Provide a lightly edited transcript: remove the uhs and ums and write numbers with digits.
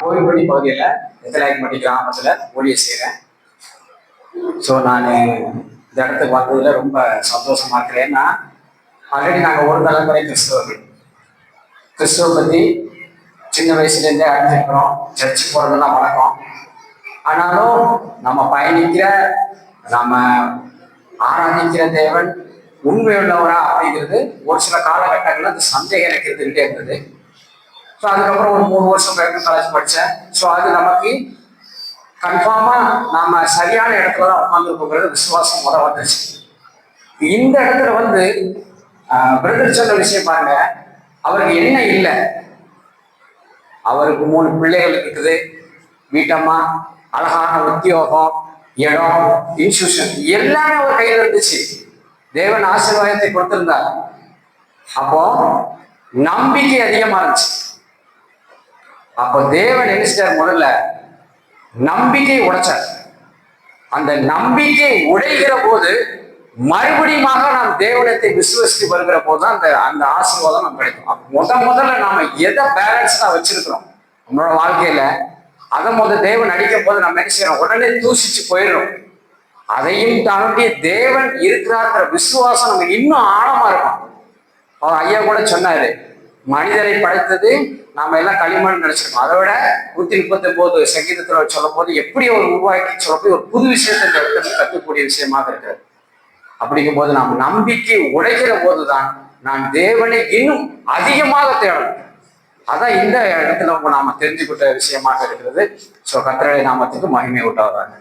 கோவில்பட்டி பகுதியில் எத்தலாயப்பட்டி கிராமத்தில் ஊழியை செய்கிறேன். ஸோ நான் இந்த இடத்துக்கு வந்ததுல ரொம்ப சந்தோஷமா இருக்கிறேன். ஏன்னா ஆல்ரெடி நாங்கள் ஒரு தலைமுறை கிறிஸ்தவர்கள். கிறிஸ்துவ பற்றி சின்ன வயசுலேருந்தே அறிஞ்சிருக்கிறோம். சர்ச்சு போகிறதெல்லாம் வழக்கம். ஆனாலும் நம்ம பயணிக்கிற நம்ம ஆராதிக்கிற தேவன் உண்மையுள்ளவரா அப்படிங்கிறது ஒரு சில காலகட்டங்களில் அந்த சந்தேகம் எனக்கு இருந்துகிட்டே இருந்தது. ஸோ அதுக்கப்புறம் ஒரு 3 வருஷம் காலேஜ் படித்தேன். ஸோ அது நமக்கு கன்ஃபார்மா நாம சரியான இடத்துல தான் உட்காந்துருக்கோங்கிறது விசுவாசம் வந்துருச்சு. இந்த இடத்துல பிரதர் சொன்ன விஷயம் பாருங்க, அவருக்கு என்ன இல்லை, அவருக்கு 3 பிள்ளைகள் இருக்குது, வீட்டம்மா, அழகான உத்தியோகம், இடம், இன்ஸ்டியூஷன் எல்லாமே அவர் கையில் இருந்துச்சு. தேவன் ஆசீர்வாதத்தை கொடுத்திருந்தார். அப்போ நம்பிக்கை அதிகமா இருந்துச்சு. அப்போ தேவன் நினைச்சார், முதல்ல நம்பிக்கை உடைச்சார். அந்த நம்பிக்கை உடைகிற போது மறுபடியும் நாம் தேவனத்தை விசுவசித்து வருகிற போது தான் அந்த ஆசீர்வாதம் நமக்கு கிடைக்கும். முதல்ல நாம எதை பேலன்ஸ்டா வச்சிருக்கிறோம் நம்மளோட வாழ்க்கையில, அதை தேவன் அடிக்கும் போது நம்ம என்ன செய்யறோம், உடனே தூசிச்சு போயிடும். அதையும் தாண்டி தேவன் இருக்கிறார்கிற விசுவாசம் நம்ம இன்னும் ஆழமா இருக்கும். அவர் ஐயா கூட சொன்னாரு, மனிதரை படைத்தது நாம எல்லாம் களிமண் நினைச்சிருக்கோம். அதை விட 139 சங்கீதத்துல சொல்லும் போது எப்படி ஒரு உருவாக்கி சொல்லப்போய் ஒரு புது விஷயத்தை கற்றுக்கூடிய விஷயமாக இருக்கிறது. அப்படிங்கும் போது நாம் நம்பிக்கை உடைக்கிற போதுதான் நான் தேவனை இன்னும் அதிகமாக தேடணும். அதான் இந்த இடத்துல நாம தெரிஞ்சுக்கிட்ட விஷயமாக இருக்கிறது. ஸோ கர்த்தருடைய நாமத்துக்கு மகிமை உண்டாவதாக.